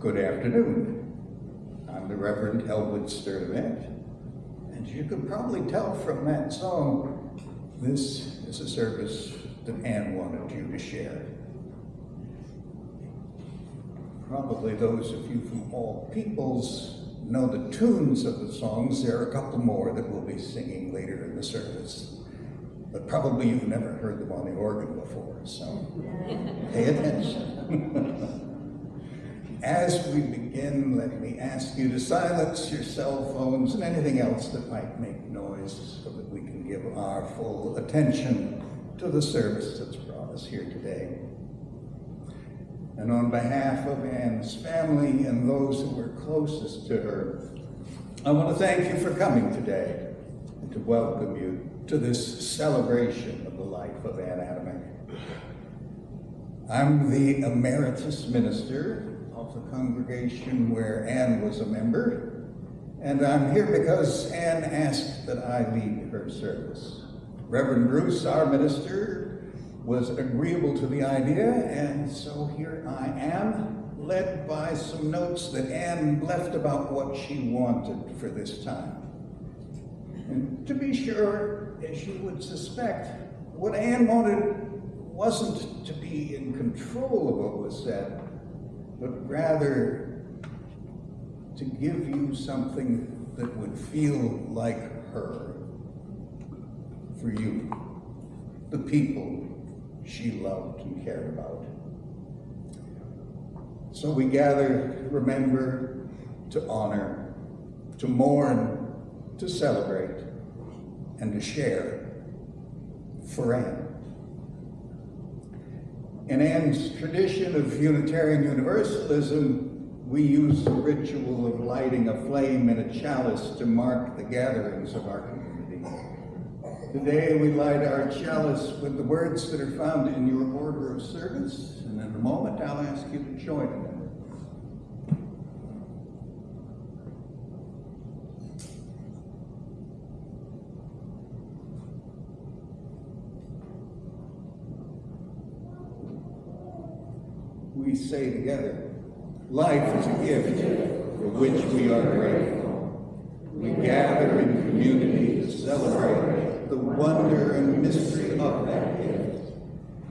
Good afternoon. I'm the Reverend Elwood Adamek, and you could probably tell from that song, this is a service that Anne wanted you to share. Probably those of you from all peoples know the tunes of the songs. There are a couple more that we'll be singing later in the service, but probably you've never heard them on the organ before, so pay attention. As we begin, let me ask you to silence your cell phones and anything else that might make noise so that we can give our full attention to the service that's brought us here today. And on behalf of Anne's family and those who were closest to her, I want to thank you for coming today and to welcome you to this celebration of the life of Anne Adamek. I'm the emeritus minister of the congregation where Anne was a member, and I'm here because Anne asked that I lead her service. Reverend Bruce, our minister, was agreeable to the idea, and so here I am, led by some notes that Anne left about what she wanted for this time. And to be sure, as you would suspect, what Anne wanted wasn't to be in control of what was said, but rather to give you something that would feel like her, for you, the people she loved and cared about. So we gather to remember, to honor, to mourn, to celebrate, and to share for Anne. In Anne's tradition of Unitarian Universalism, we use the ritual of lighting a flame in a chalice to mark the gatherings of our community. Today we light our chalice with the words that are found in your order of service, and in a moment I'll ask you to join them. We say together, life is a gift for which we are grateful. We gather in community to celebrate the wonder and mystery of that gift.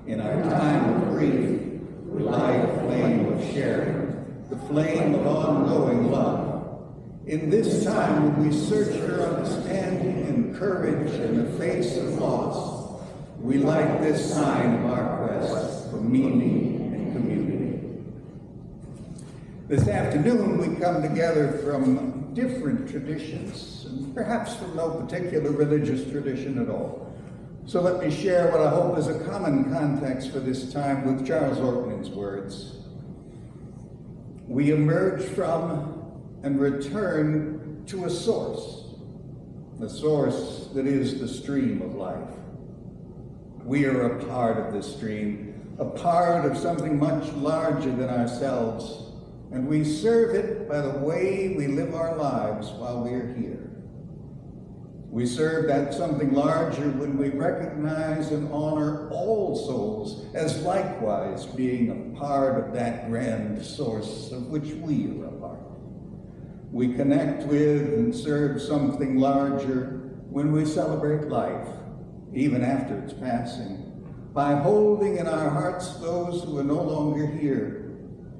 In our time of grief, we light a flame of sharing, the flame of ongoing love. In this time when we search for understanding and courage in the face of loss, we light this sign of our quest for meaning and community. This afternoon, we come together from different traditions, and perhaps from no particular religious tradition at all. So let me share what I hope is a common context for this time with Charles Ortman's words. We emerge from and return to a source that is the stream of life. We are a part of this stream, a part of something much larger than ourselves, and we serve it by the way we live our lives while we're here. We serve that something larger when we recognize and honor all souls as likewise being a part of that grand source of which we are a part. We connect with and serve something larger when we celebrate life, even after its passing, by holding in our hearts those who are no longer here,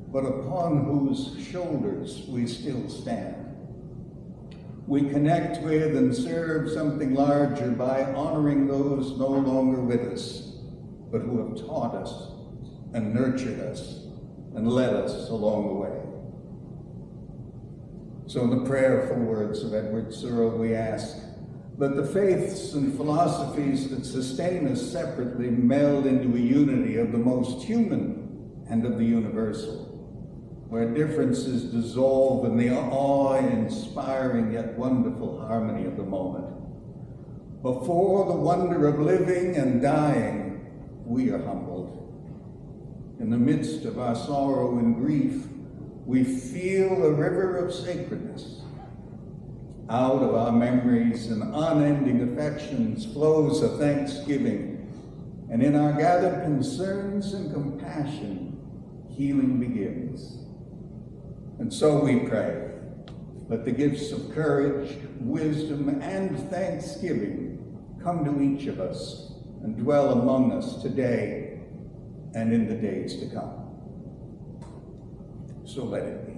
but upon whose shoulders we still stand. We connect with and serve something larger by honoring those no longer with us, but who have taught us and nurtured us and led us along the way. So in the prayerful words of Edward Searle, we ask, let the faiths and philosophies that sustain us separately meld into a unity of the most human and of the universal, where differences dissolve in the awe-inspiring yet wonderful harmony of the moment. Before the wonder of living and dying, we are humbled. In the midst of our sorrow and grief, we feel a river of sacredness. Out of our memories and unending affections flows a thanksgiving, and in our gathered concerns and compassion, healing begins. And so we pray, let the gifts of courage, wisdom, and thanksgiving come to each of us and dwell among us today and in the days to come. So let it be.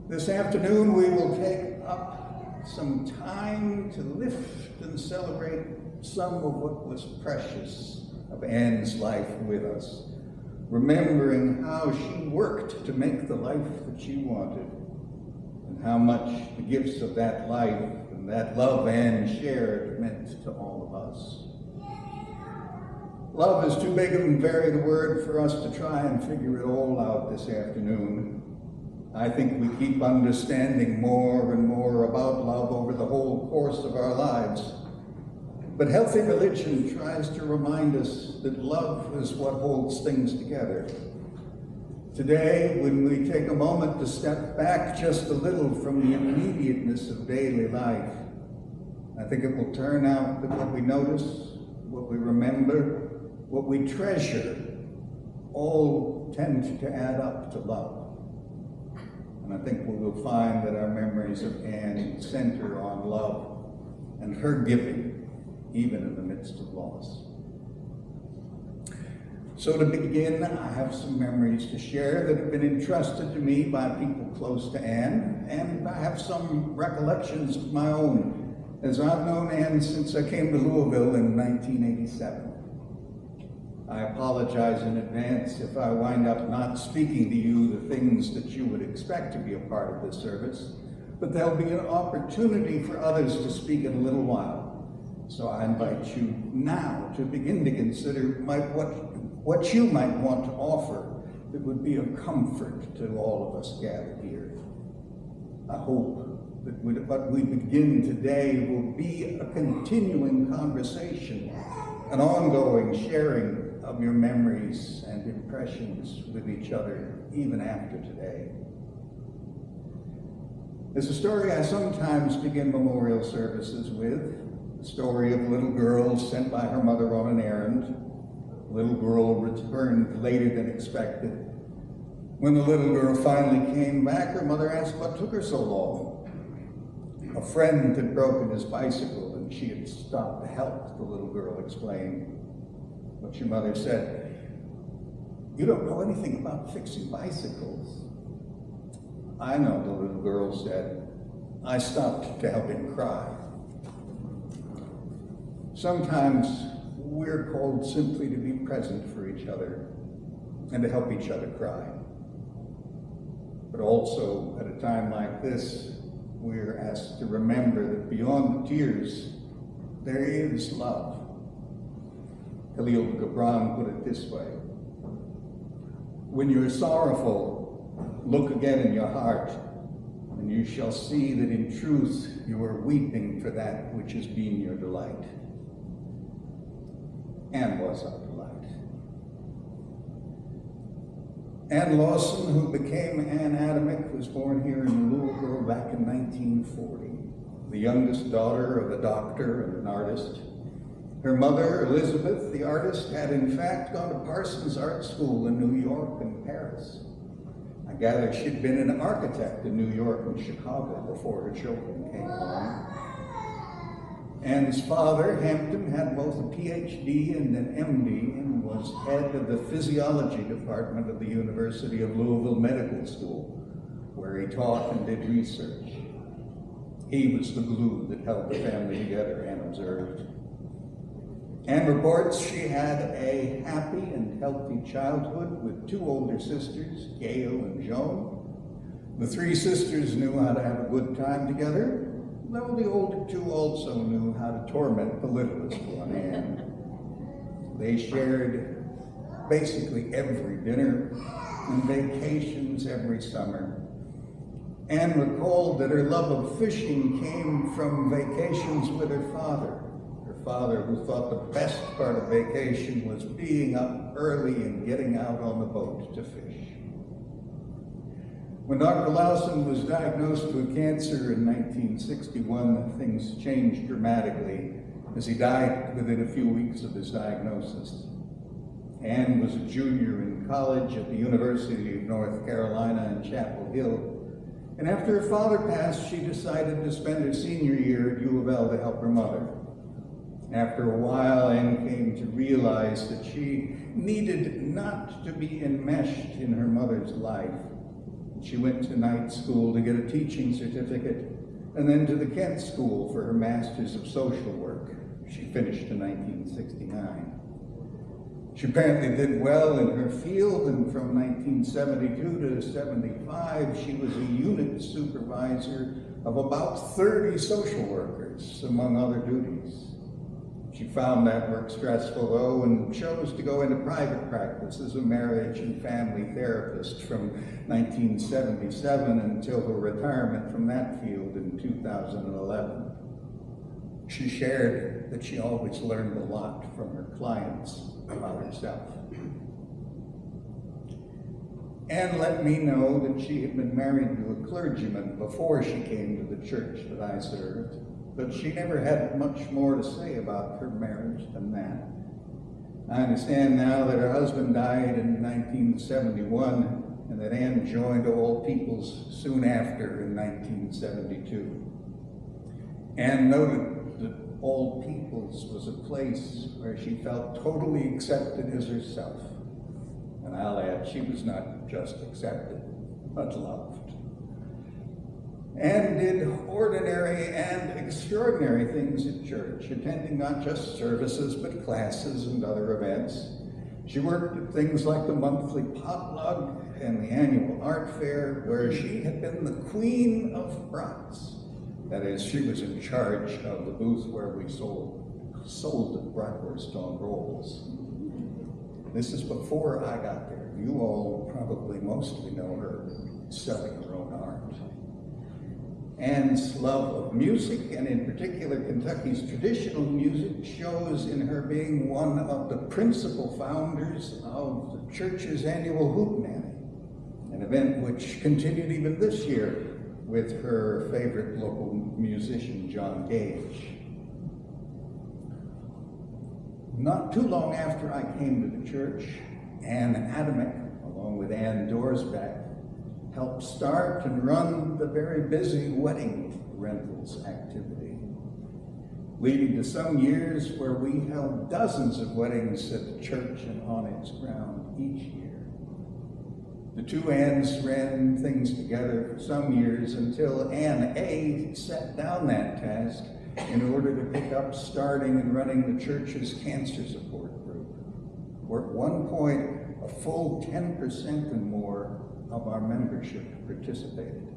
This afternoon we will take up some time to lift and celebrate some of what was precious of Anne's life with us, remembering how she worked to make the life that she wanted, and how much the gifts of that life and that love Anne shared meant to all of us. Love is too big and varied a word for us to try and figure it all out this afternoon. I think we keep understanding more and more about love over the whole course of our lives. But healthy religion tries to remind us that love is what holds things together. Today, when we take a moment to step back just a little from the immediateness of daily life, I think it will turn out that what we notice, what we remember, what we treasure, all tend to add up to love. And I think we will find that our memories of Anne center on love and her giving, even in the midst of loss. So to begin, I have some memories to share that have been entrusted to me by people close to Anne, and I have some recollections of my own, as I've known Anne since I came to Louisville in 1987. I apologize in advance if I wind up not speaking to you the things that you would expect to be a part of this service, but there'll be an opportunity for others to speak in a little while. So I invite you now to begin to consider what you might want to offer that would be a comfort to all of us gathered here. I hope that what we begin today will be a continuing conversation, an ongoing sharing of your memories and impressions with each other, even after today. There's a story I sometimes begin memorial services with. The story of a little girl sent by her mother on an errand. The little girl returned later than expected. When the little girl finally came back, her mother asked what took her so long. A friend had broken his bicycle and she had stopped to help, the little girl explained. But your mother said, "You don't know anything about fixing bicycles." "I know," the little girl said. "I stopped to help him cry." Sometimes we're called simply to be present for each other and to help each other cry. But also, at a time like this, we're asked to remember that beyond the tears, there is love. Khalil Gibran put it this way: when you're sorrowful, look again in your heart, and you shall see that in truth you are weeping for that which has been your delight. Anne was our delight. Anne Lawson, who became Anne Adamek, was born here in Louisville back in 1940, the youngest daughter of a doctor and an artist. Her mother, Elizabeth, the artist, had in fact gone to Parsons Art School in New York and Paris. I gather she'd been an architect in New York and Chicago before her children came along. Anne's father, Hampton, had both a PhD and an MD and was head of the physiology department of the University of Louisville Medical School, where he taught and did research. He was the glue that held the family together, Anne observed. Anne reports she had a happy and healthy childhood with two older sisters, Gail and Joan. The three sisters knew how to have a good time together, though the older two also knew how to torment the littlest one, Anne. They shared basically every dinner and vacations every summer. Anne recalled that her love of fishing came from vacations with her father who thought the best part of vacation was being up early and getting out on the boat to fish. When Dr. Lawson was diagnosed with cancer in 1961, things changed dramatically as he died within a few weeks of his diagnosis. Anne was a junior in college at the University of North Carolina in Chapel Hill. And after her father passed, she decided to spend her senior year at Louiville to help her mother. After a while, Anne came to realize that she needed not to be enmeshed in her mother's life. She went to night school to get a teaching certificate, and then to the Kent School for her Master's of Social Work. She finished in 1969. She apparently did well in her field, and from 1972 to 75, she was a unit supervisor of about 30 social workers, among other duties. She found that work stressful, though, and chose to go into private practice as a marriage and family therapist from 1977 until her retirement from that field in 2011. She shared that she always learned a lot from her clients about herself. Anne let me know that she had been married to a clergyman before she came to the church that I served, but she never had much more to say about her marriage than that. I understand now that her husband died in 1971 and that Anne joined All Peoples soon after in 1972. Anne noted that All Peoples was a place where she felt totally accepted as herself. And I'll add, she was not just accepted, but loved. Anne did ordinary and extraordinary things at church, attending not just services, but classes and other events. She worked at things like the monthly potluck and the annual art fair, where she had been the queen of brats. That is, she was in charge of the booth where we sold bratwurst on rolls. This is before I got there. You all probably mostly know her selling her own art. Anne's love of music, and in particular Kentucky's traditional music, shows in her being one of the principal founders of the church's annual Hootenanny, an event which continued even this year with her favorite local musician, John Gage. Not too long after I came to the church, Anne Adamek, along with Ann Dorsback, helped start and run the very busy wedding rentals activity, leading to some years where we held dozens of weddings at the church and on its ground each year. The two Anns ran things together for some years until Ann A. set down that task in order to pick up starting and running the church's cancer support group, where at one point a full 10% and more of our membership participated.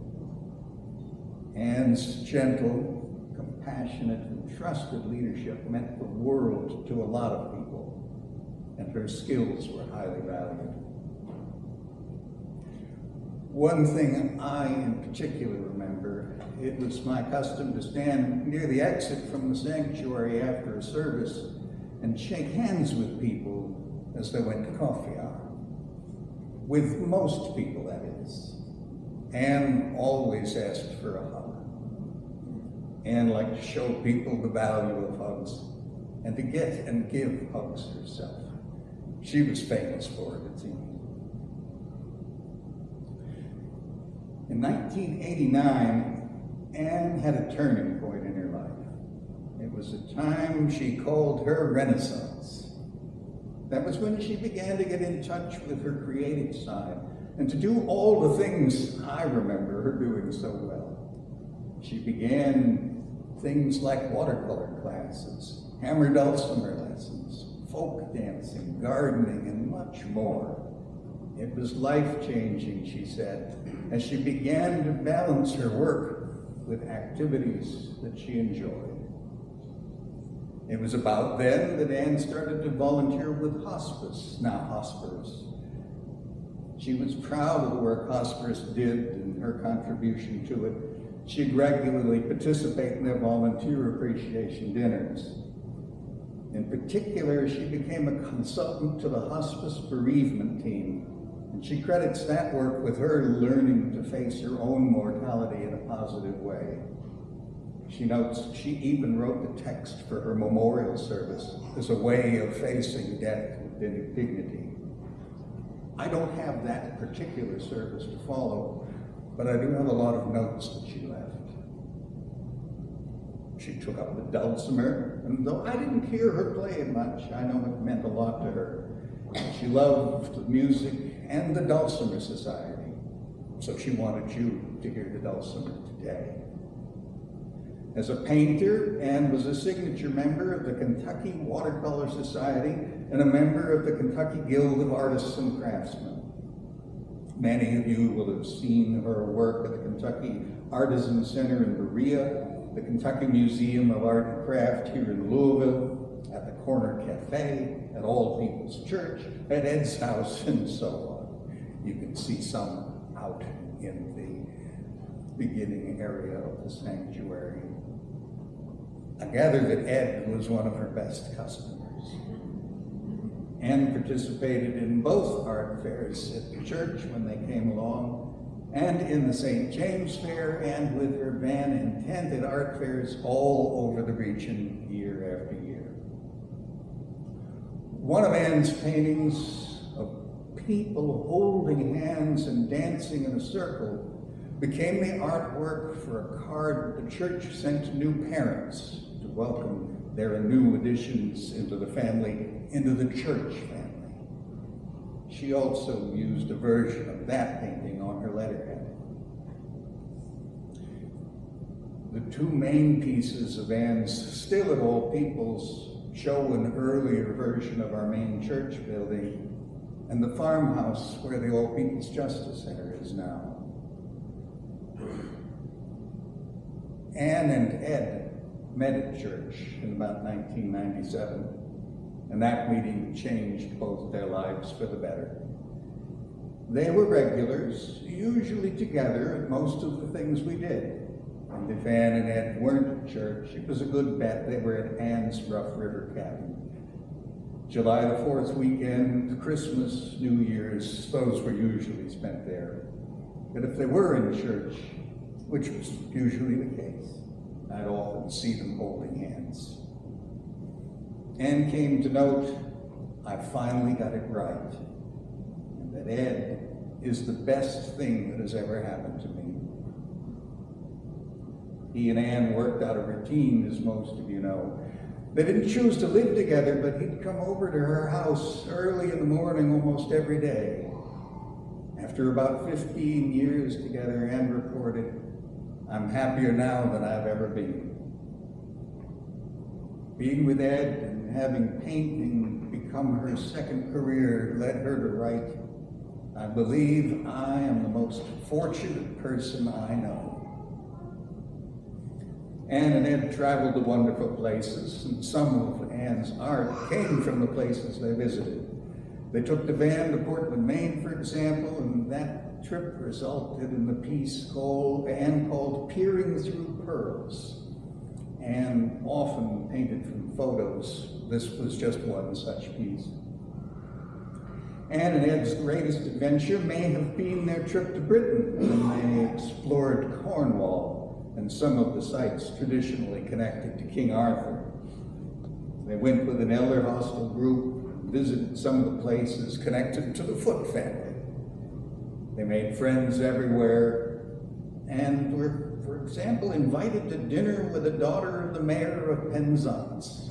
Anne's gentle, compassionate, and trusted leadership meant the world to a lot of people, and her skills were highly valued. One thing I in particular remember, it was my custom to stand near the exit from the sanctuary after a service and shake hands with people as they went to coffee hour. With most people, that is. Anne always asked for a hug. Anne liked to show people the value of hugs and to get and give hugs herself. She was famous for it, it seemed. In 1989, Anne had a turning point in her life. It was a time she called her Renaissance. That was when she began to get in touch with her creative side and to do all the things I remember her doing so well. She began things like watercolor classes, hammer dulcimer lessons, folk dancing, gardening, and much more. It was life-changing, she said, as she began to balance her work with activities that she enjoyed. It was about then that Anne started to volunteer with hospice, now Hospers. She was proud of the work Hospers did and her contribution to it. She'd regularly participate in their volunteer appreciation dinners. In particular, she became a consultant to the hospice bereavement team, and she credits that work with her learning to face her own mortality in a positive way. She notes she even wrote the text for her memorial service as a way of facing death with dignity. I don't have that particular service to follow, but I do have a lot of notes that she left. She took up the dulcimer, and though I didn't hear her play it much, I know it meant a lot to her. She loved the music and the Dulcimer Society, so she wanted you to hear the dulcimer today. As a painter, Anne was a signature member of the Kentucky Watercolor Society and a member of the Kentucky Guild of Artists and Craftsmen. Many of you will have seen her work at the Kentucky Artisan Center in Berea, the Kentucky Museum of Art and Craft here in Louisville, at the Corner Cafe, at All People's Church, at Ed's house, and so on. You can see some out in the beginning area of the sanctuary. I gather that Ed was one of her best customers. Anne participated in both art fairs at the church when they came along, and in the St. James Fair, and with her van and tent at art fairs all over the region year after year. One of Anne's paintings of people holding hands and dancing in a circle became the artwork for a card the church sent to new parents to welcome their new additions into the family, into the church family. She also used a version of that painting on her letterhead. The two main pieces of Anne's Still at All Peoples show an earlier version of our main church building and the farmhouse where the All People's Justice Center is now. Anne and Ed met at church in about 1997, and that meeting changed both their lives for the better. They were regulars, usually together at most of the things we did. And if Anne and Ed weren't at church, it was a good bet they were at Anne's Rough River cabin. July the 4th weekend, Christmas, New Year's, those were usually spent there. But if they were in church, which was usually the case, I'd often see them holding hands. Anne came to note, I finally got it right, and that Ed is the best thing that has ever happened to me. He and Anne worked out a routine, as most of you know. They didn't choose to live together, but he'd come over to her house early in the morning almost every day. After about 15 years together, Anne reported, I'm happier now than I've ever been. Being with Ed and having painting become her second career led her to write, I believe I am the most fortunate person I know. Anne and Ed traveled to wonderful places, and some of Anne's art came from the places they visited. They took the van to Portland, Maine, for example, and that trip resulted in the piece Anne called Peering Through Pearls. Anne often painted from photos. This was just one such piece. Anne and Ed's greatest adventure may have been their trip to Britain when they explored Cornwall and some of the sites traditionally connected to King Arthur. They went with an elder hostel group and visited some of the places connected to the Foote family. They made friends everywhere and were, for example, invited to dinner with a daughter of the mayor of Penzance.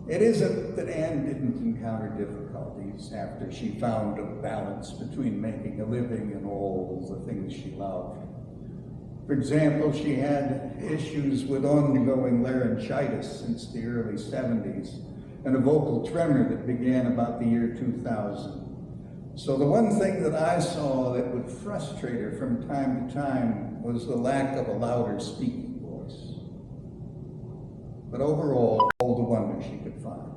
It isn't that Anne didn't encounter difficulties after she found a balance between making a living and all the things she loved. For example, she had issues with ongoing laryngitis since the early 70s and a vocal tremor that began about the year 2000. So the one thing that I saw that would frustrate her from time to time was the lack of a louder speaking voice. But overall, all the wonder she could find.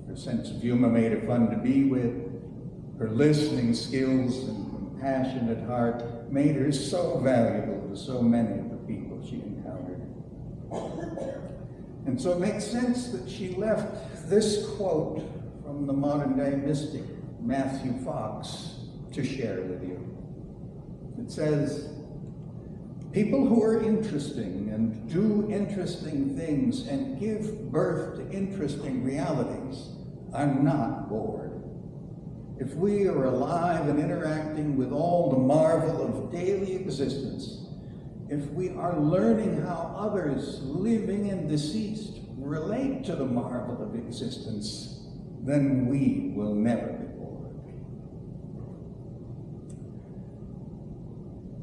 Her sense of humor made her fun to be with. Her listening skills and compassionate heart made her so valuable to so many of the people she encountered. And so it makes sense that she left this quote from the modern-day mystic Matthew Fox to share with you. It says, People who are interesting and do interesting things and give birth to interesting realities are not bored. If we are alive and interacting with all the marvel of daily existence, if we are learning how others, living and deceased, relate to the marvel of existence, then we will never be bored.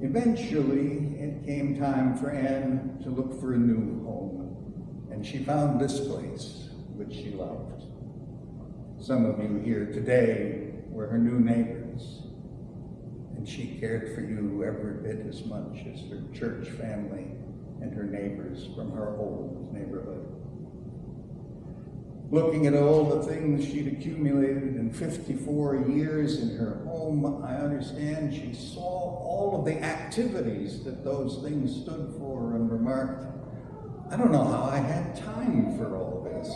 Eventually, it came time for Anne to look for a new home, and she found this place, which she loved. Some of you here today were her new neighbors, and she cared for you every bit as much as her church family and her neighbors from her old neighborhood. Looking at all the things she'd accumulated in 54 years in her home, I understand she saw all of the activities that those things stood for and remarked, I don't know how I had time for all this.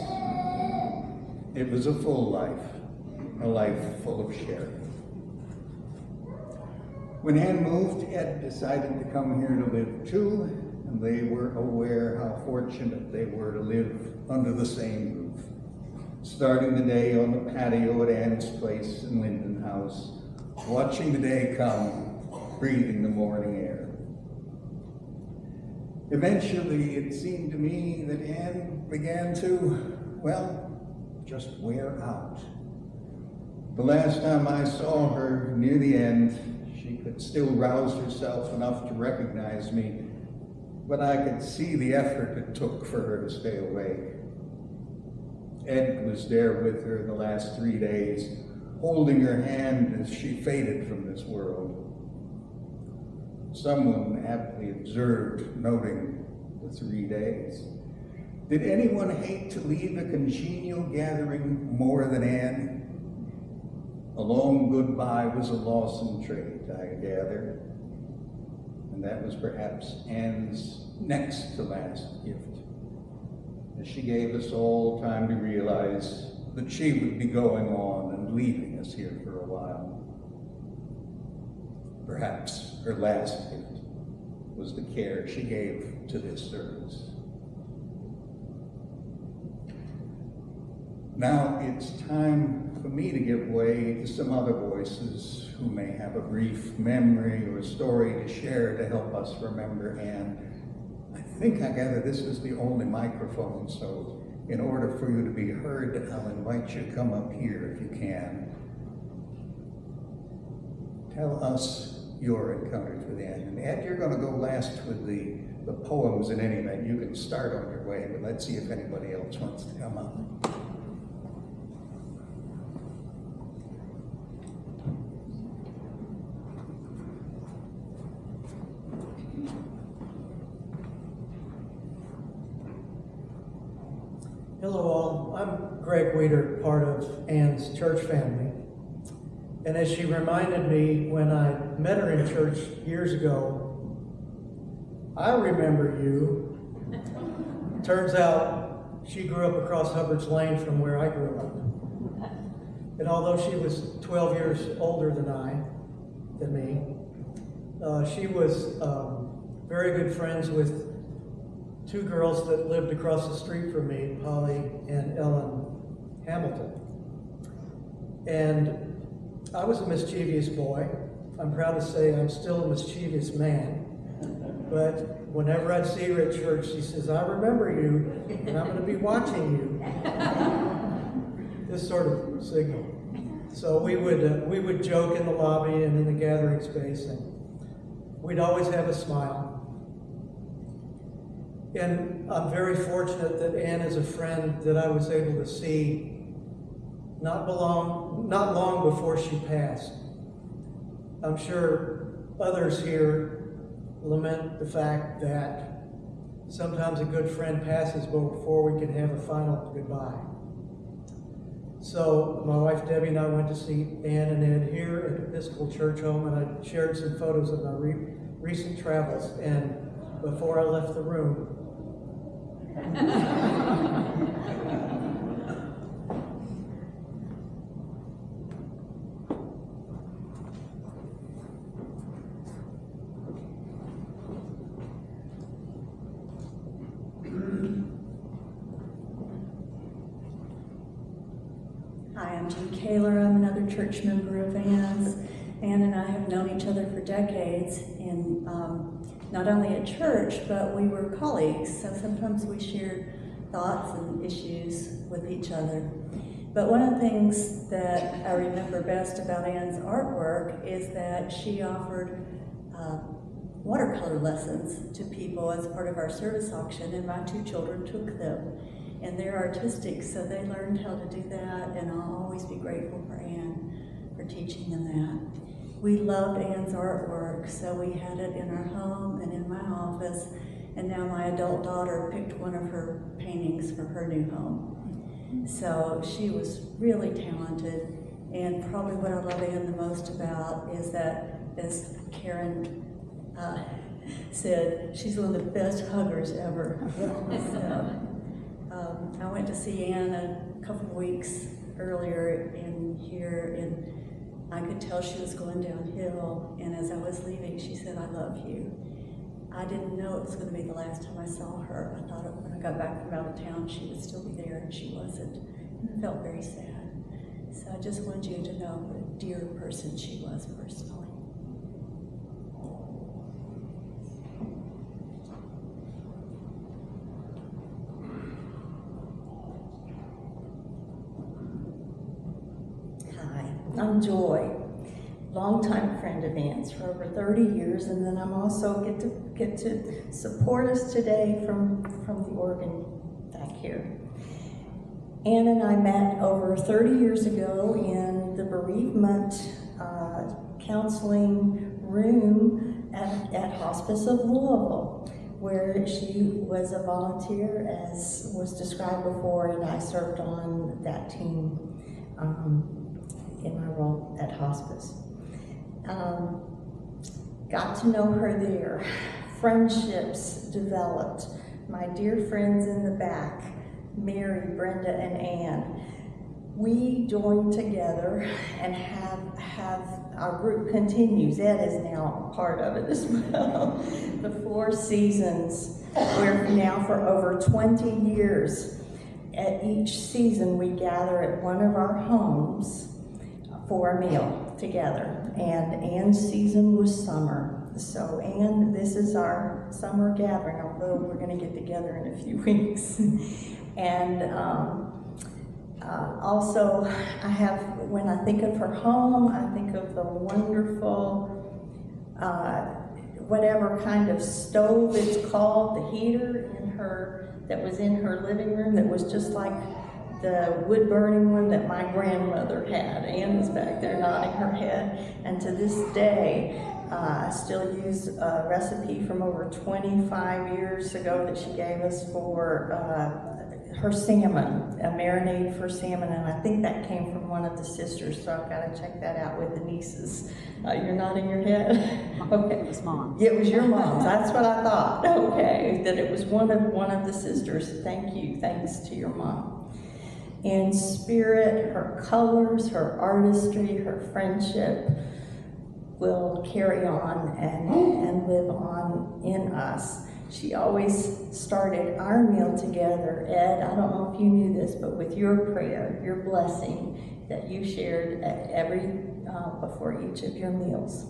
It was a full life, a life full of sharing. When Anne moved, Ed decided to come here to live too, and they were aware how fortunate they were to live under the same roof. Starting the day on the patio at Anne's place in Linden House, watching the day come, breathing the morning air. Eventually, it seemed to me that Anne began to, well, just wear out. The last time I saw her, near the end, she could still rouse herself enough to recognize me, but I could see the effort it took for her to stay awake. Ed was there with her the last 3 days, holding her hand as she faded from this world. Someone aptly observed, noting the 3 days, did anyone hate to leave a congenial gathering more than Anne? A long goodbye was a loss in trade, I gather. And that was perhaps Anne's next to last gift, as she gave us all time to realize that she would be going on and leaving us here for a while. Perhaps her last gift was the care she gave to this service. Now it's time for me to give way to some other voices who may have a brief memory or a story to share to help us remember Anne. I think I gather this is the only microphone, so in order for you to be heard, I'll invite you to come up here if you can. Tell us your encounters with Anne. And Ed, you're going to go last with the poems in any event. You can start on your way, but let's see if anybody else wants to come up. Hello all, I'm Greg Weeder, part of Anne's church family. And as she reminded me when I met her in church years ago, I remember you. Turns out she grew up across Hubbard's Lane from where I grew up. And although she was 12 years older than me, she was very good friends with two girls that lived across the street from me, Polly and Ellen Hamilton. And I was a mischievous boy. I'm proud to say I'm still a mischievous man. But whenever I'd see her at church, she says, I remember you, and I'm going to be watching you. This sort of signal. So we would joke in the lobby and in the gathering space, and we'd always have a smile. And I'm very fortunate that Anne is a friend that I was able to see not long before she passed. I'm sure others here lament the fact that sometimes a good friend passes before we can have a final goodbye. So my wife Debbie and I went to see Anne and Ed here at Epischopal Church Home, and I shared some photos of my recent travels. And before I left the room, Hi, I'm Jean Kaler. I'm another church member of Ann's. Ann and I have known each other for decades, and not only at church, but we were colleagues, so sometimes we shared thoughts and issues with each other. But one of the things that I remember best about Ann's artwork is that she offered watercolor lessons to people as part of our service auction, and my 2 children took them. And they're artistic, so they learned how to do that, and I'll always be grateful for Ann for teaching them that. We loved Ann's artwork, so we had it in our home and in my office, and now my adult daughter picked one of her paintings for her new home. So she was really talented, and probably what I love Ann the most about is that, as Karen said, she's one of the best huggers ever. So, I went to see Ann a couple of weeks earlier in here, and I could tell she was going downhill, and as I was leaving, she said, "I love you." I didn't know it was going to be the last time I saw her. I thought when I got back from out of town, she would still be there, and she wasn't. And I felt very sad. So I just wanted you to know what a dear person she was personally. I'm Joy, longtime friend of Ann's for over 30 years, and then I'm also get to support us today from the organ back here. Ann and I met over 30 years ago in the bereavement counseling room at Hospice of Louisville, where she was a volunteer, as was described before, and I served on that team in my role at hospice. Got to know her there. Friendships developed. My dear friends in the back, Mary, Brenda, and Ann, we joined together and have our group continues. Ed is now part of it as well. The 4 seasons. We're now for over 20 years. At each season, we gather at one of our homes for a meal together, and Ann's season was summer. So Ann, this is our summer gathering, although we're going to get together in a few weeks. And also, when I think of her home, I think of the wonderful, whatever kind of stove it's called, the heater that was in her living room, that was just like the wood-burning one that my grandmother had. Ann was back there nodding her head. And to this day, I still use a recipe from over 25 years ago that she gave us for her salmon, a marinade for salmon. And I think that came from one of the sisters, so I've got to check that out with the nieces. You're nodding your head? Okay. It was mom. Yeah, it was your mom's. That's what I thought. Okay, that it was one of the sisters. Thank you. Thanks to your mom. In spirit, her colors, her artistry, her friendship will carry on and live on in us. She always started our meal together. Ed, I don't know if you knew this, but with your prayer, your blessing that you shared before each of your meals.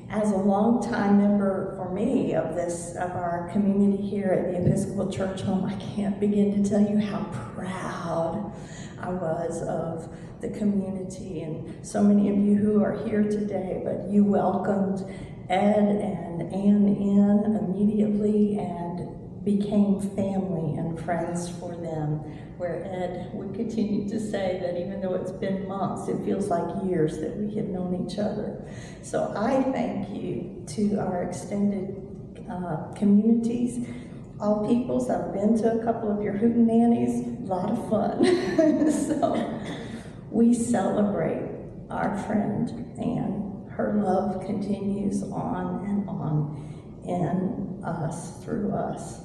As a longtime member for me of our community here at the Episcopal Church Home, I can't begin to tell you how proud I was of the community and so many of you who are here today. But you welcomed Ed and Ann in immediately and became family and friends for them, where Ed would continue to say that even though it's been months, it feels like years that we have known each other. So I thank you to our extended communities, all peoples. I've been to a couple of your hootenannies, a lot of fun. So we celebrate our friend, and her love continues on and on in us, through us.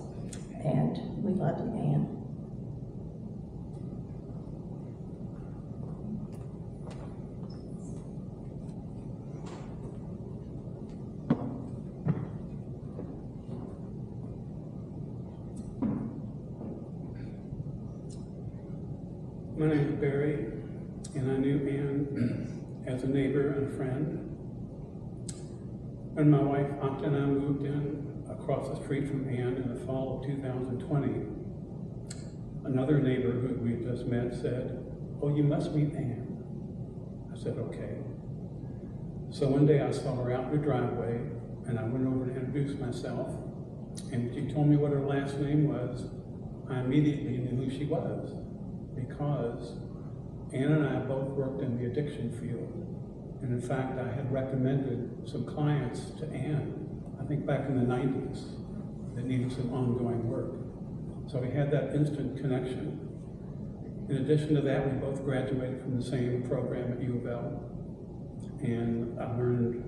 And we love you, Ann. My name is Barry. and I knew Ann as a neighbor and a friend. When my wife Octa and I moved in across the street from Ann in the fall of 2020, another neighbor who we had just met said, "Oh, you must meet Ann." I said, "Okay." So one day I saw her out in the driveway, and I went over to introduce myself, and she told me what her last name was. I immediately knew who she was, because Ann and I both worked in the addiction field. And in fact, I had recommended some clients to Ann, I think back in the 90s, that needed some ongoing work. So we had that instant connection. In addition to that, we both graduated from the same program at Louiville. And I learned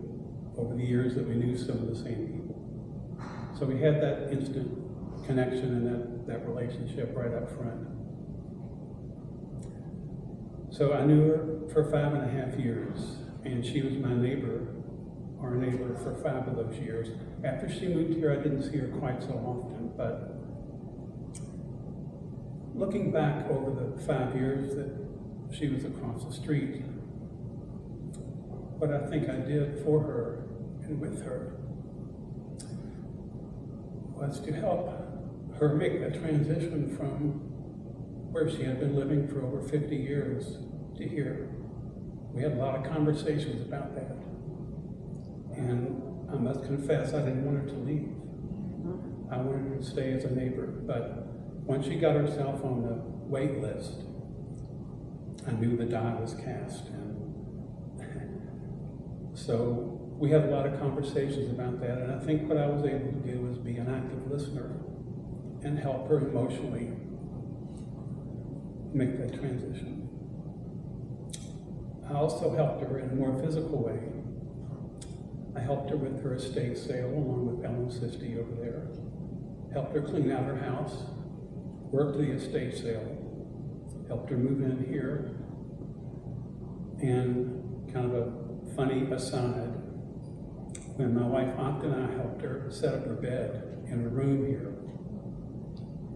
over the years that we knew some of the same people. So we had that instant connection and that relationship right up front. So I knew her for 5.5 years, and she was my neighbor, our neighbor, for 5 of those years. After she moved here, I didn't see her quite so often, but looking back over the 5 years that she was across the street, what I think I did for her and with her was to help her make that transition from where she had been living for over 50 years to here. We had a lot of conversations about that. And I must confess, I didn't want her to leave. I wanted her to stay as a neighbor. But once she got herself on the wait list, I knew the die was cast. And so we had a lot of conversations about that. And I think what I was able to do was be an active listener and help her emotionally make that transition. I also helped her in a more physical way. I helped her with her estate sale along with Ellen Sisti over there. Helped her clean out her house, worked the estate sale, helped her move in here. And kind of a funny aside, when my wife Octa and I helped her set up her bed in her room here,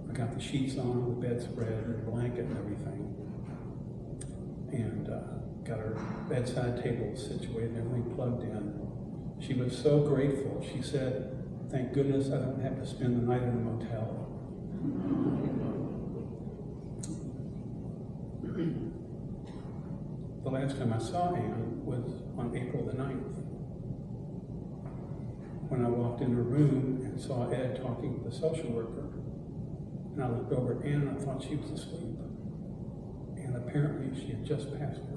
I got the sheets on, the bedspread, and the blanket and everything. And got her bedside table situated, everything plugged in. She was so grateful. She said, "Thank goodness I don't have to spend the night in a motel." The last time I saw Ann was on April the 9th, when I walked in her room and saw Ed talking with the social worker. And I looked over at Ann and I thought she was asleep. And apparently she had just passed away.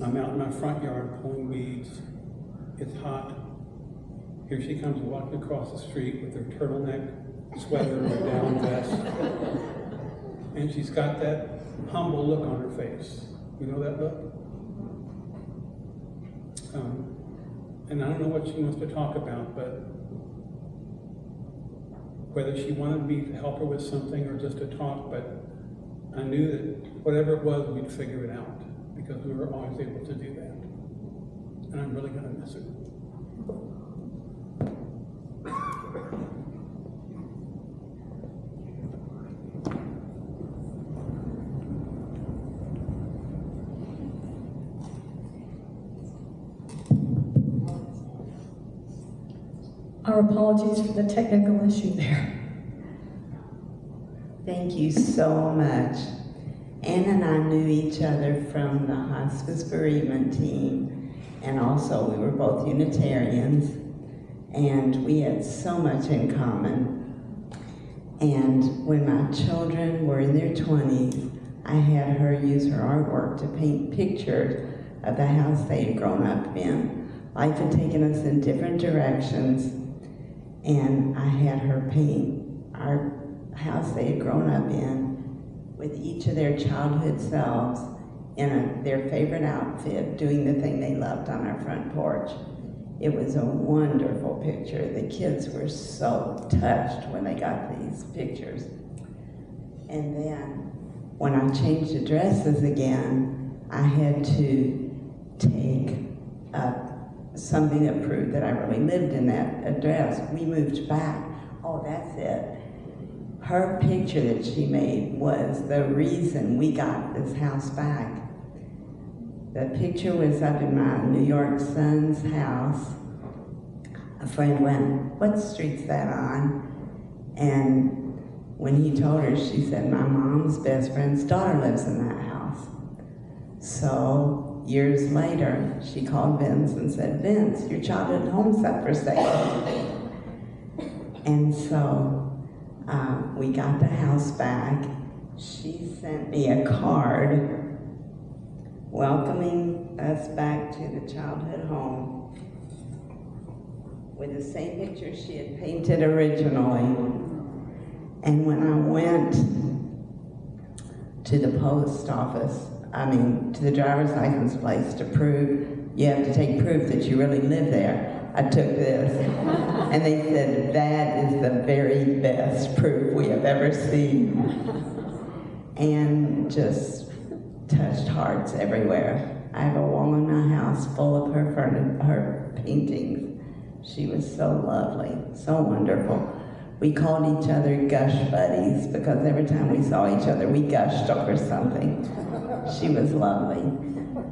I'm out in my front yard pulling weeds. It's hot. Here she comes walking across the street with her turtleneck sweater and her down vest. And she's got that humble look on her face. You know that look? And I don't know what she wants to talk about, but whether she wanted me to help her with something or just to talk, but I knew that whatever it was, we'd figure it out, because we were always able to do that. And I'm really going to miss her. Our apologies for the technical issue there. Thank you so much. Ann and I knew each other from the hospice bereavement team, and also we were both Unitarians, and we had so much in common. And when my children were in their 20s, I had her use her artwork to paint pictures of the house they had grown up in. Life had taken us in different directions, and I had her paint our house they had grown up in with each of their childhood selves in their favorite outfit, doing the thing they loved on our front porch. It was a wonderful picture. The kids were so touched when they got these pictures. And then when I changed addresses again, I had to take up something that proved that I really lived in that address. We moved back. Oh, that's it. her picture that she made was the reason we got this house back. The picture was up in my New York son's house. A friend went, "What street's that on?" And when he told her, she said, "My mom's best friend's daughter lives in that house." So years later, she called Vince and said, "Vince, your childhood home's up for sale." And so we got the house back. She sent me a card welcoming us back to the childhood home with the same picture she had painted originally. And when I went to the post office, to the driver's license place to prove, you have to take proof that you really live there, I took this. And they said, "That is the very best proof we have ever seen." And just touched hearts everywhere. I have a wall in my house full of her paintings. She was so lovely, so wonderful. We called each other gush buddies because every time we saw each other, we gushed over something. She was lovely.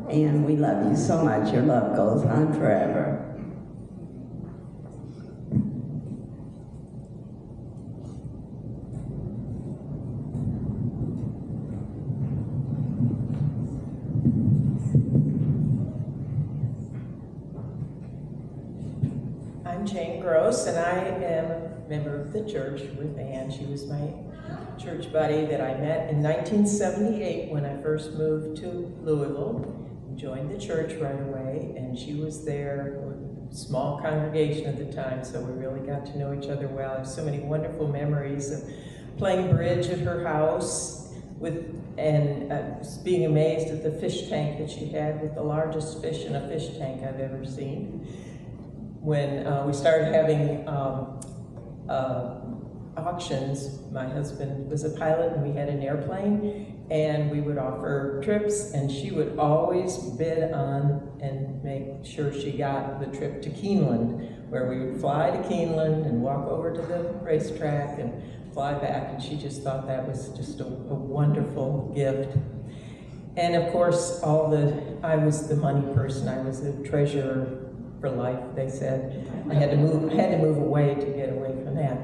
And we love you so much. Your love goes on forever. I'm Jane Gross, and I am a member of the church with Ann. She was my church buddy that I met in 1978 when I first moved to Louisville. Joined the church right away, and she was there with a small congregation at the time, so we really got to know each other well. I have so many wonderful memories of playing bridge at her house and being amazed at the fish tank that she had with the largest fish in a fish tank I've ever seen. When we started having auctions, my husband was a pilot and we had an airplane, and we would offer trips, and she would always bid on and make sure she got the trip to Keeneland, where we would fly to Keeneland and walk over to the racetrack and fly back, and she just thought that was just a wonderful gift. And of course, I was the money person. I was the treasurer for life, they said. I had to move away to get away from that.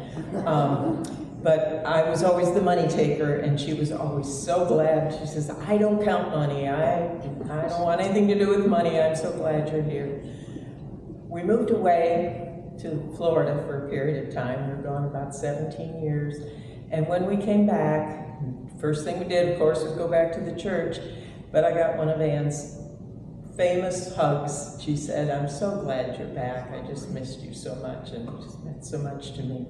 But I was always the money taker, and she was always so glad. She says, "I don't count money. I don't want anything to do with money. I'm so glad you're here." We moved away to Florida for a period of time. We were gone about 17 years. And when we came back, first thing we did, of course, was go back to the church. But I got one of Ann's famous hugs. She said, "I'm so glad you're back. I just missed you so much, and it just meant so much to me."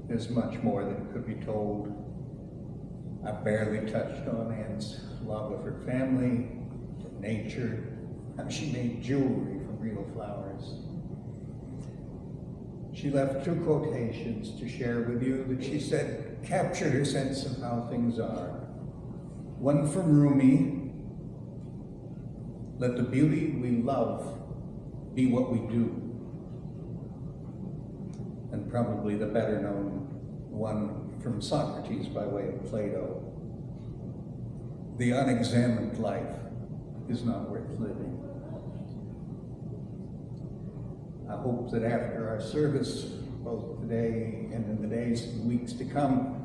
There's much more that could be told. I barely touched on Ann's love of her family, nature, how she made jewelry from real flowers. She left two quotations to share with you that she said captured her sense of how things are. One from Rumi: "Let the beauty we love be what we do." And probably the better known one from Socrates by way of Plato: "The unexamined life is not worth living." I hope that after our service, both today and in the days and weeks to come,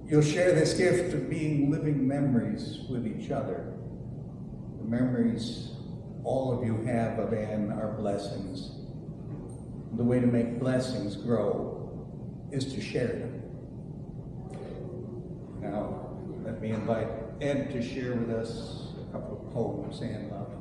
you'll share this gift of being living memories with each other. The memories all of you have of Ann are blessings. The way to make blessings grow is to share them. Now, let me invite Ed to share with us a couple of poems Ann loved.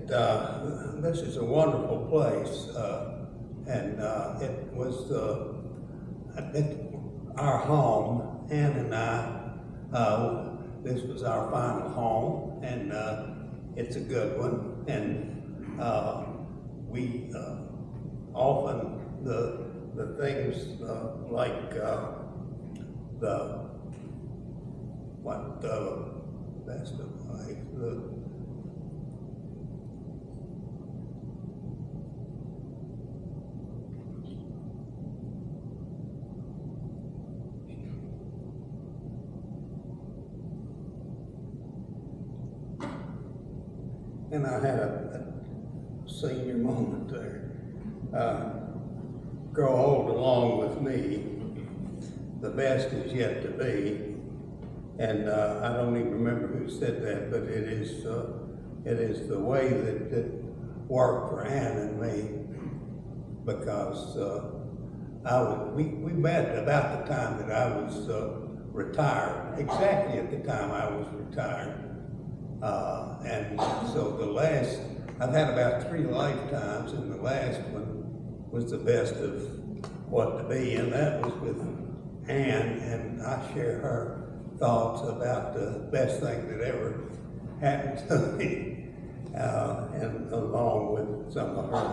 This is a wonderful place, and it was our home. Ann and I, this was our final home, and it's a good one. And we often the things like the best of life. And I had a senior moment there. Grow old along with me. The best is yet to be. And I don't even remember who said that, but it is the way that it worked for Ann and me, because we met about the time that I was retired, exactly at the time I was retired. And so I've had about 3 lifetimes, and the last one was the best of what to be, and that was with Ann, and I share her thoughts about the best thing that ever happened to me, and along with some of her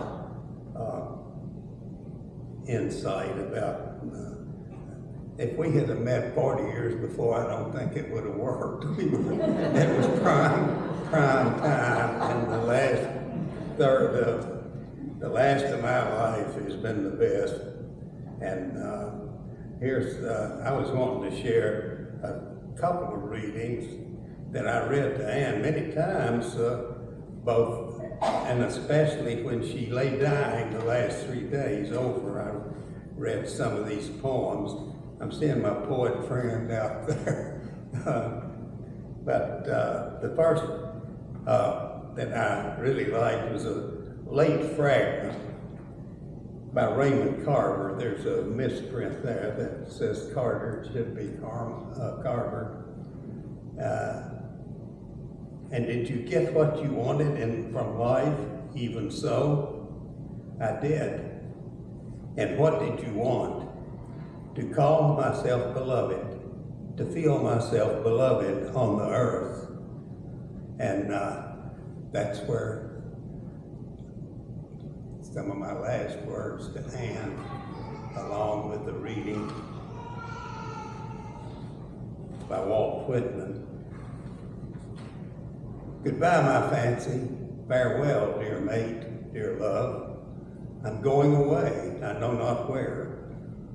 insight about if we had met 40 years before, I don't think it would have worked. It was prime time, and the last third, the last of my life has been the best. And I was wanting to share a couple of readings that I read to Ann many times, both, and especially when she lay dying the last 3 days over. I read some of these poems. I'm seeing my poet friend out there. But the first that I really liked was a late fragment by Raymond Carver. There's a misprint there that says Carter, it should be Carver. And did you get what you wanted from life? Even so, I did. And what did you want? To call myself beloved, to feel myself beloved on the earth. And that's where some of my last words to Ann, along with the reading by Walt Whitman. Goodbye, my fancy. Farewell, dear mate, dear love. I'm going away, I know not where,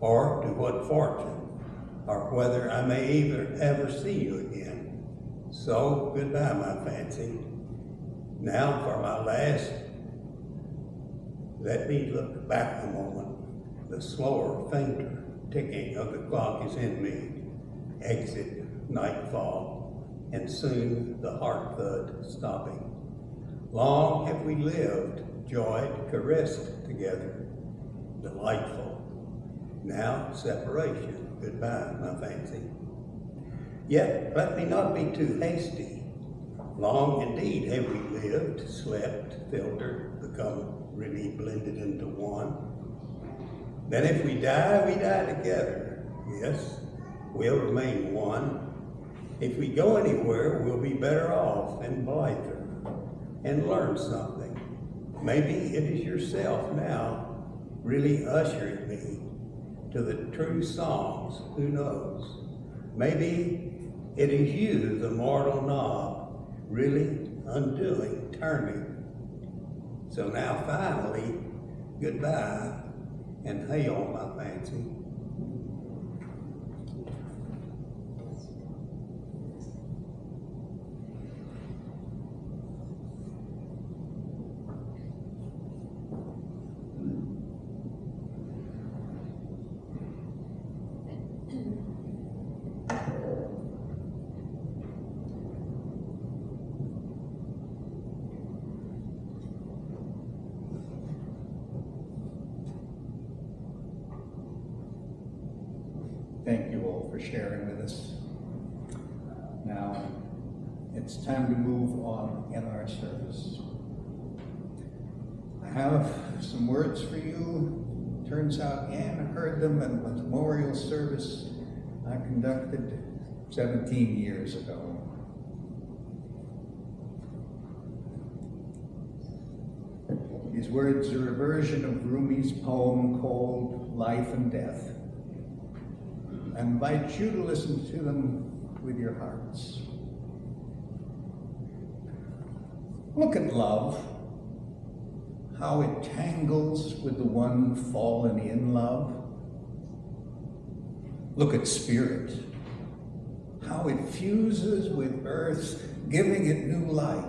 or to what fortune, or whether I may ever see you again. So, goodbye, my fancy. Now for my last, let me look back a moment. The slower, fainter ticking of the clock is in me. Exit nightfall, and soon the heart thud stopping. Long have we lived, joyed, caressed together, delightful. Now separation, goodbye, my fancy. Yet let me not be too hasty. Long indeed have we lived, slept, filtered, become really blended into one. Then if we die together. Yes, we'll remain one. If we go anywhere, we'll be better off and blither and learn something. Maybe it is yourself now really ushering me to the true songs, who knows? Maybe it is you, the mortal knob, really undoing, turning. So now finally, goodbye, and hail, my fancy. Thank you all for sharing with us. Now, it's time to move on in our service. have some words for you. Turns out Anne heard them at a memorial service I conducted 17 years ago. These words are a version of Rumi's poem called Life and Death. I invite you to listen to them with your hearts. Look at love, how it tangles with the one fallen in love. Look at spirit, how it fuses with earth, giving it new life.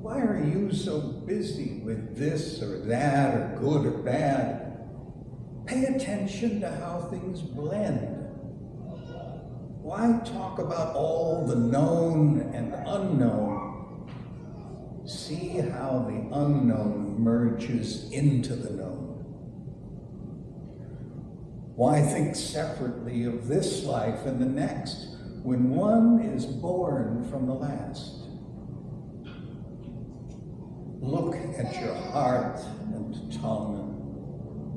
Why are you so busy with this or that or good or bad? Pay attention to how things blend. Why talk about all the known and unknown? See how the unknown merges into the known. Why think separately of this life and the next when one is born from the last? Look at your heart and tongue.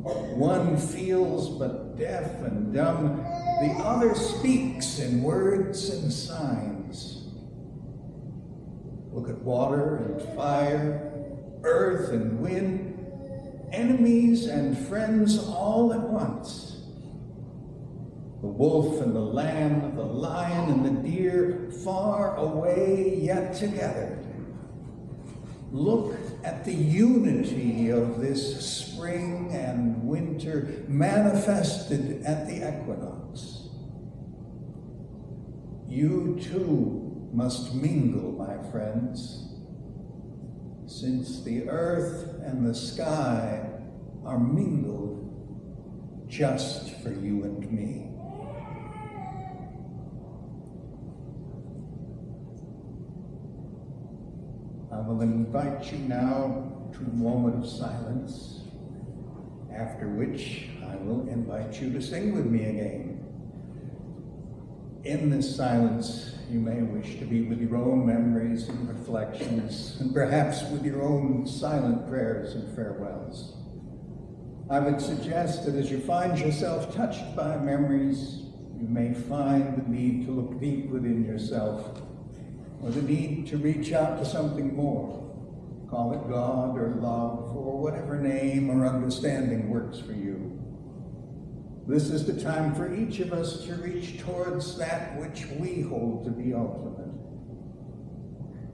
One feels but deaf and dumb. The other speaks in words and signs. Look at water and fire, earth and wind, enemies and friends all at once. The wolf and the lamb, the lion and the deer, far away yet together. Look at the unity of this spring and winter manifested at the equinox. You too must mingle, my friends, since the earth and the sky are mingled just for you and me. I will invite you now to a moment of silence, after which I will invite you to sing with me again. In this silence, you may wish to be with your own memories and reflections, and perhaps with your own silent prayers and farewells. I would suggest that as you find yourself touched by memories, you may find the need to look deep within yourself, or the need to reach out to something more. Call it God or love or whatever name or understanding works for you. This is the time for each of us to reach towards that which we hold to be ultimate.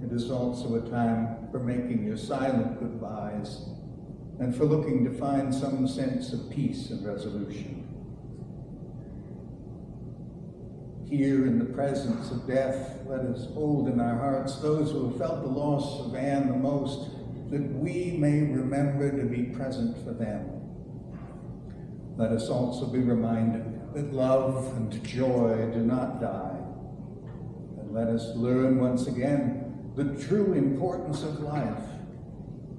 It is also a time for making your silent goodbyes and for looking to find some sense of peace and resolution. Here in the presence of death, let us hold in our hearts those who have felt the loss of Anne the most, that we may remember to be present for them. Let us also be reminded that love and joy do not die. And let us learn once again the true importance of life,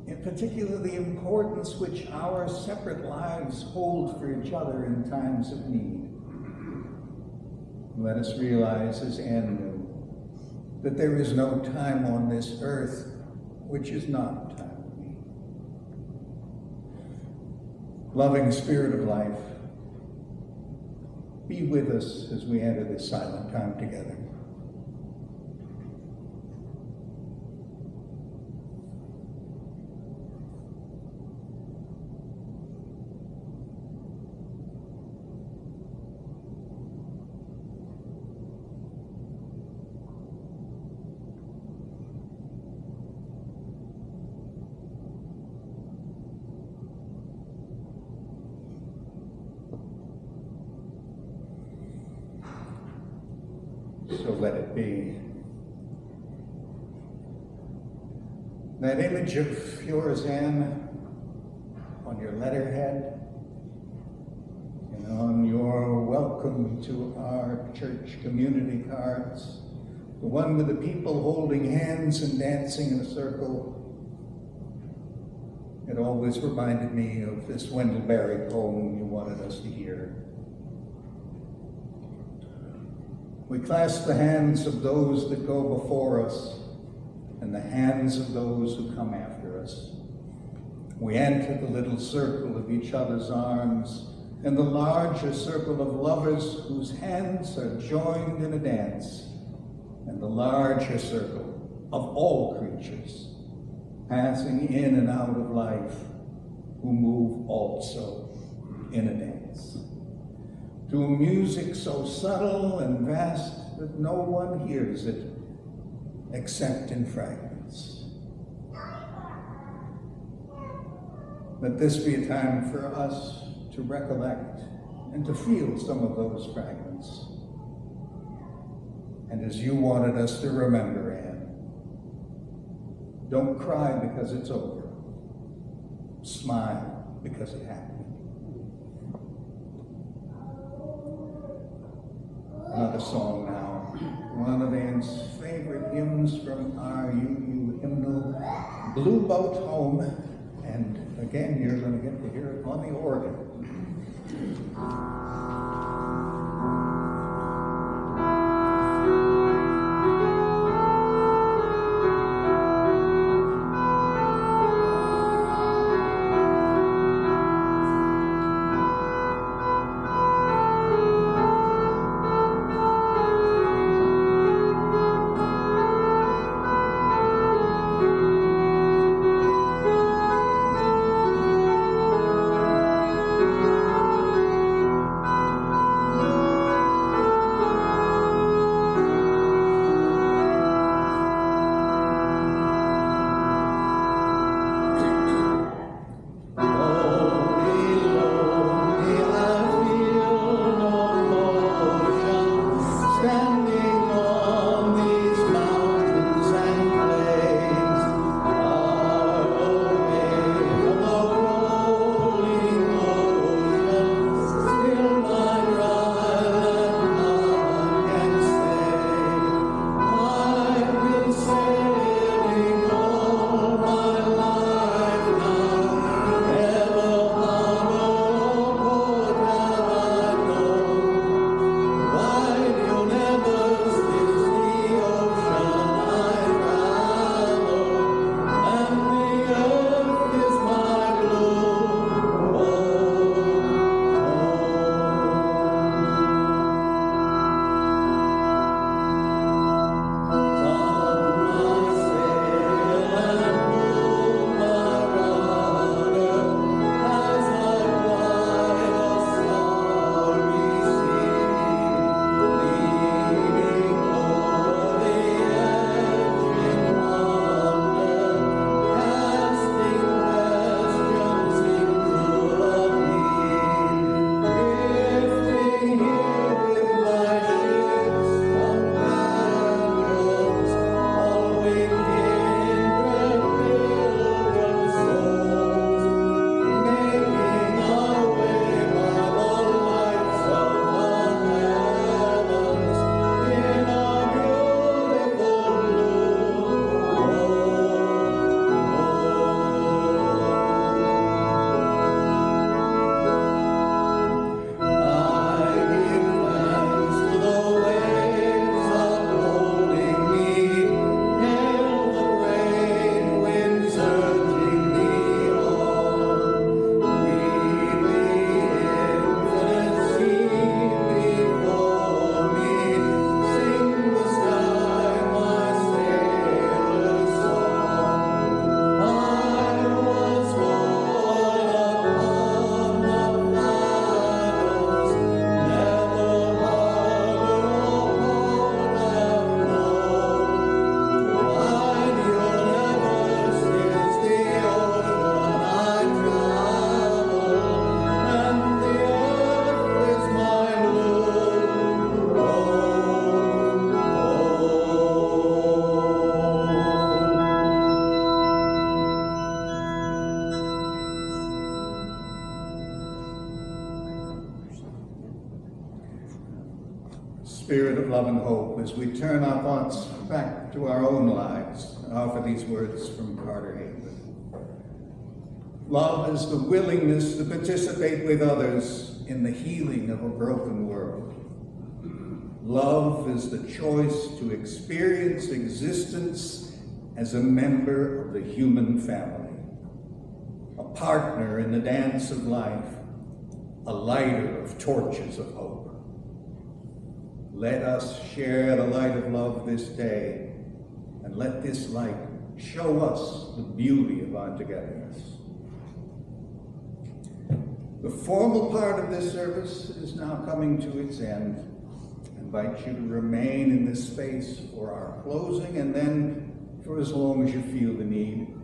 in particular the importance which our separate lives hold for each other in times of need. Let us realize, as Anne knew, that there is no time on this earth which is not time of need. Loving Spirit of life, be with us as we enter this silent time together. So let it be. That image of yours, Anne, on your letterhead and on your welcome to our church community cards, the one with the people holding hands and dancing in a circle, it always reminded me of this Wendell Berry poem you wanted us to hear. We clasp the hands of those that go before us and the hands of those who come after prayers. We enter the little circle of each other's arms and the larger circle of lovers whose hands are joined in a dance, and the larger circle of all creatures passing in and out of life who move also in a dance. To a music so subtle and vast that no one hears it except in fragments. Let this be a time for us to recollect and to feel some of those fragments. And as you wanted us to remember, Anne, don't cry because it's over. Smile because it happened. Another song now, one of Anne's favorite hymns from our UU hymnal, Blue Boat Home, and again, you're going to get to hear it on the organ. Spirit of love and hope, as we turn our thoughts back to our own lives and offer these words from Carter Hayden. Love is the willingness to participate with others in the healing of a broken world. Love is the choice to experience existence as a member of the human family. partner in the dance of life, a lighter of torches of hope. Let us share the light of love this day, and let this light show us the beauty of our togetherness. The formal part of this service is now coming to its end. I invite you to remain in this space for our closing, and then for as long as you feel the need.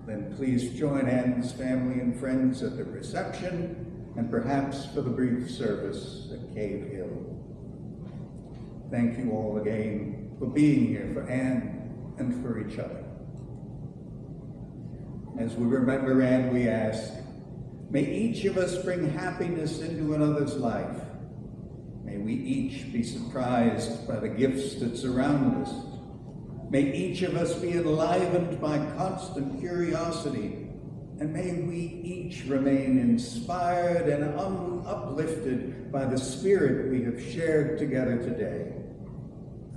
Then please join Anne's family and friends at the reception, and perhaps for the brief service at Cave Hill. Thank you all again for being here for Anne and for each other. As we remember Anne, we ask, may each of us bring happiness into another's life. May we each be surprised by the gifts that surround us. May each of us be enlivened by constant curiosity, and may we each remain inspired and uplifted by the spirit we have shared together today,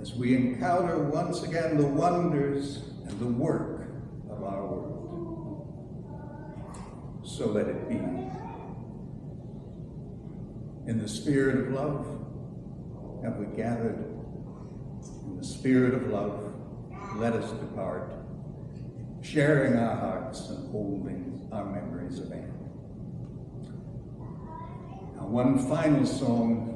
as we encounter once again the wonders and the work of our world. So let it be. In the spirit of love have we gathered. In the spirit of love, let us depart, sharing our hearts and holding our memories of Anne. Now, one final song.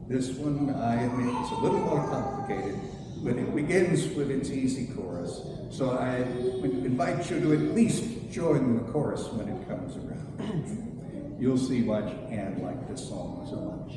This one, I admit, is a little more complicated, but it begins with its easy chorus. So I invite you to at least join the chorus when it comes around. You'll see why Anne liked this song so much.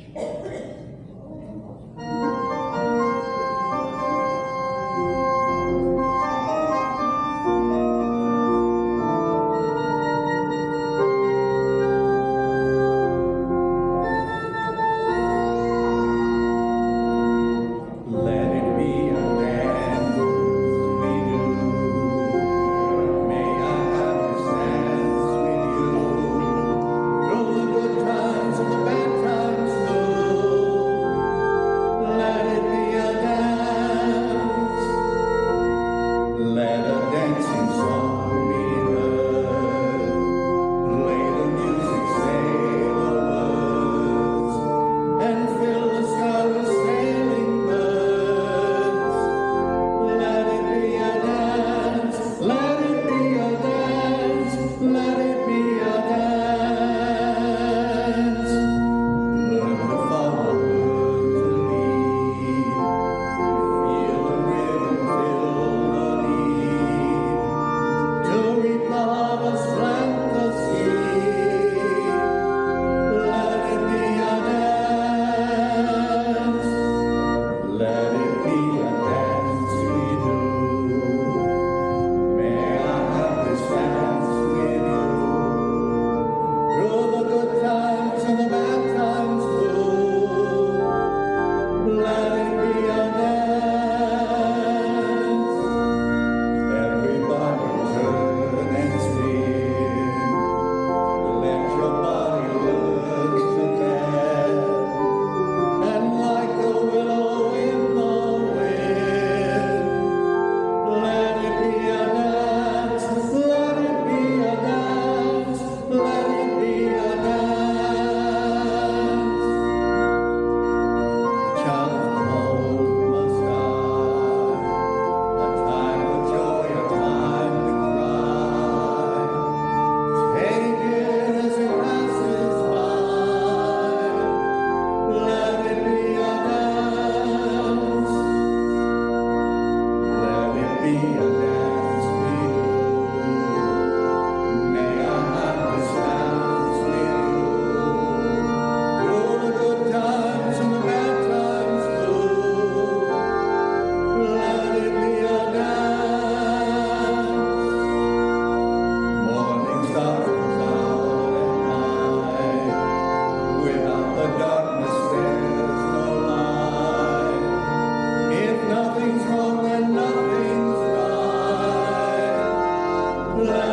Nothing's wrong and nothing's right.